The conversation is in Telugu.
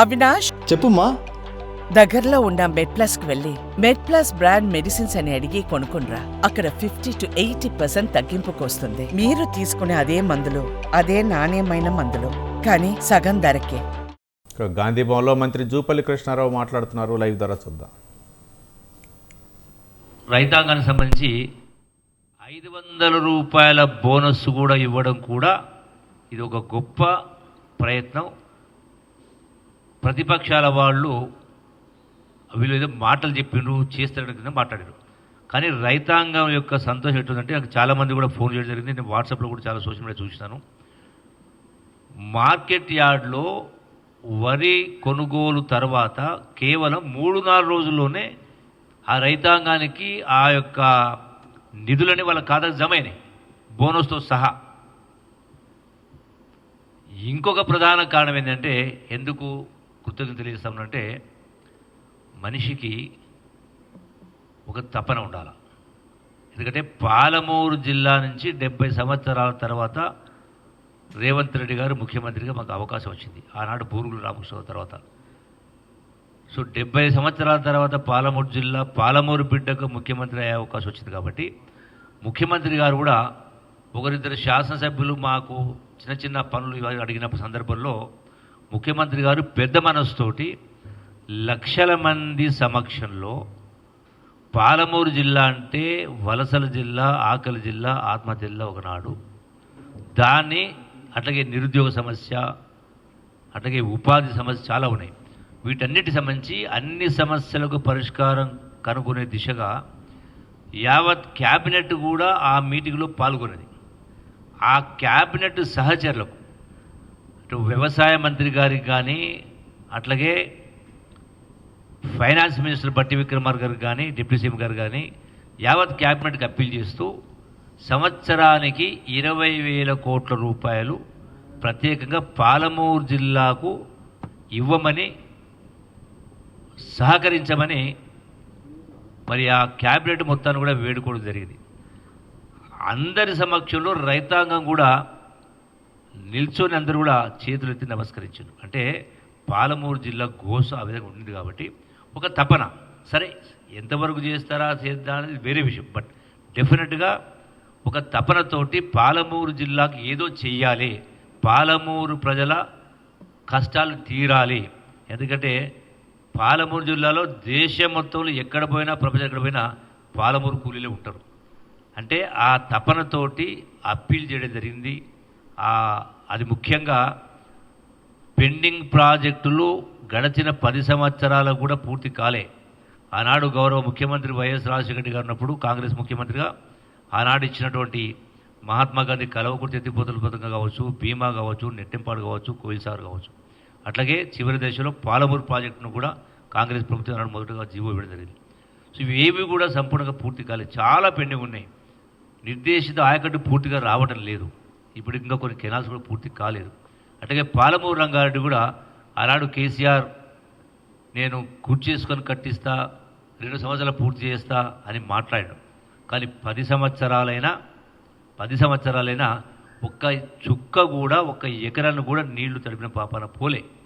అవినాష్, చెప్పుమా. దగ్గరలో ఉన్న మెడ్ప్లస్కి వెళ్ళి మెడ్ప్లస్ బ్రాండ్ మెడిసిన్స్ అని అడిగి కొనుక్కునరా. అక్కడ 50 to 80% తగ్గింపుకు వస్తుంది. మీరు తీసుకునే అదే మందులు, అదే నాణ్యమైన మందులు, కానీ సగం ధరకే. గాంధీ భవన్లో మంత్రి జూపల్లి కృష్ణారావు మాట్లాడుతున్నారు. లైవ్ ద్వారా చూద్దాం. రైతాంగానికి సంబంధించి 500 రూపాయల బోనస్ కూడా ఇవ్వడం కూడా ఇది ఒక గొప్ప ప్రయత్నం. ప్రతిపక్షాల వాళ్ళు వీళ్ళు ఏదో మాటలు చెప్పిండ్రు, చేస్తారని కింద మాట్లాడారు. కానీ రైతాంగం యొక్క సంతోషం ఎట్టుందంటే, నాకు చాలామంది కూడా ఫోన్ చేయడం జరిగింది. నేను వాట్సాప్లో కూడా చాలా సోషల్ మీడియా చూసినాను. మార్కెట్ యార్డ్లో వరి కొనుగోలు తర్వాత కేవలం 3-4 రోజుల్లోనే ఆ రైతాంగానికి ఆ యొక్క నిధులని వాళ్ళ ఖాతాకు జమ అయినాయి, బోనస్తో సహా. ఇంకొక ప్రధాన కారణం ఏంటంటే, ఎందుకు కృతజ్ఞత తెలియజేస్తామంటే, మనిషికి ఒక తపన ఉండాలి. ఎందుకంటే పాలమూరు జిల్లా నుంచి 70 సంవత్సరాల తర్వాత రేవంత్ రెడ్డి గారు ముఖ్యమంత్రిగా మాకు అవకాశం వచ్చింది. ఆనాడు బూరుగుల రామకృష్ణ తర్వాత. సో 70 సంవత్సరాల తర్వాత పాలమూరు జిల్లా, పాలమూరు బిడ్డకు ముఖ్యమంత్రి అయ్యే అవకాశం వచ్చింది. కాబట్టి ముఖ్యమంత్రి గారు కూడా ఒకరిద్దరు శాసనసభ్యులు మాకు చిన్న చిన్న పనులు అడిగినప్పుడు సందర్భంలో ముఖ్యమంత్రి గారు పెద్ద మనసుతోటి లక్షల మంది సమక్షంలో పాలమూరు జిల్లా అంటే వలసల జిల్లా, ఆకలి జిల్లా, ఆత్మహత్య జిల్లా ఒకనాడు, దాన్ని అట్లాగే నిరుద్యోగ సమస్య, అట్లాగే ఉపాధి సమస్య చాలా ఉన్నాయి. వీటన్నిటి సంబంధించి అన్ని సమస్యలకు పరిష్కారం కనుగొనే దిశగా యావత్ క్యాబినెట్ కూడా ఆ మీటింగ్లో పాల్గొన్నది. ఆ క్యాబినెట్ సహచరులకు, అటు వ్యవసాయ మంత్రి గారికి కానీ, అట్లాగే ఫైనాన్స్ మినిస్టర్ బట్టి విక్రమార్క గారికి కానీ, డిప్యూటీ సీఎం గారు కానీ యావత్ క్యాబినెట్కి అప్పీల్ చేస్తూ సంవత్సరానికి 20,000 కోట్ల రూపాయలు ప్రత్యేకంగా పాలమూరు జిల్లాకు ఇవ్వమని, సహకరించమని మరి ఆ క్యాబినెట్ మొత్తాన్ని కూడా వేడుకోవడం జరిగింది. అందరి సమక్షంలో రైతాంగం కూడా నిల్చొని అందరూ కూడా చేతులెత్తి నమస్కరించారు. అంటే పాలమూరు జిల్లా గోస ఆ విధంగా ఉంది. కాబట్టి ఒక తపన, సరే ఎంతవరకు చేస్తారా చేద్దా అనేది వేరే విషయం, బట్ డెఫినెట్గా ఒక తపనతోటి పాలమూరు జిల్లాకు ఏదో చెయ్యాలి, పాలమూరు ప్రజల కష్టాలు తీరాలి. ఎందుకంటే పాలమూరు జిల్లాలో దేశం మొత్తంలో ఎక్కడ పోయినా, ప్రపంచం ఎక్కడ పోయినా పాలమూరు కూలీలే ఉంటారు. అంటే ఆ తపనతోటి అప్పీల్ చేయడం జరిగింది. అది ముఖ్యంగా పెండింగ్ ప్రాజెక్టులు గడిచిన 10 సంవత్సరాలకు కూడా పూర్తి కాలే. ఆనాడు గౌరవ ముఖ్యమంత్రి వైఎస్ రాజశేఖర రెడ్డి గారు ఉన్నప్పుడు కాంగ్రెస్ ముఖ్యమంత్రిగా ఆనాడు ఇచ్చినటువంటి మహాత్మా గాంధీ కలవకుర్తి ఎత్తిపోతల పథకం కావచ్చు, భీమా కావచ్చు, నెట్టెంపాడు కావచ్చు, కోయిల్సాగర్ కావచ్చు, అట్లాగే చివరి దశలో పాలమూరు ప్రాజెక్టును కూడా కాంగ్రెస్ ప్రభుత్వం ఆనాడు మొదటగా జీవో ఇవ్వడం జరిగింది. సో ఇవేవి కూడా సంపూర్ణంగా పూర్తి కాలేదు, చాలా పెండింగ్ ఉన్నాయి. నిర్దేశిత ఆయకట్టు పూర్తిగా రావడం లేదు. ఇప్పుడు ఇంకా కొన్ని కెనాల్స్ కూడా పూర్తి కాలేదు. అట్లాగే పాలమూరు రంగారెడ్డి కూడా ఆనాడు కేసీఆర్ నేను కుర్చీ చేసుకొని కట్టిస్తా, 2 సంవత్సరాలు పూర్తి చేస్తా అని మాట్లాడాడు. కానీ 10 సంవత్సరాలైనా ఒక్క చుక్క కూడా, ఒక్క ఎకరాన్ని కూడా నీళ్లు తడిపిన పాపాన పోలే.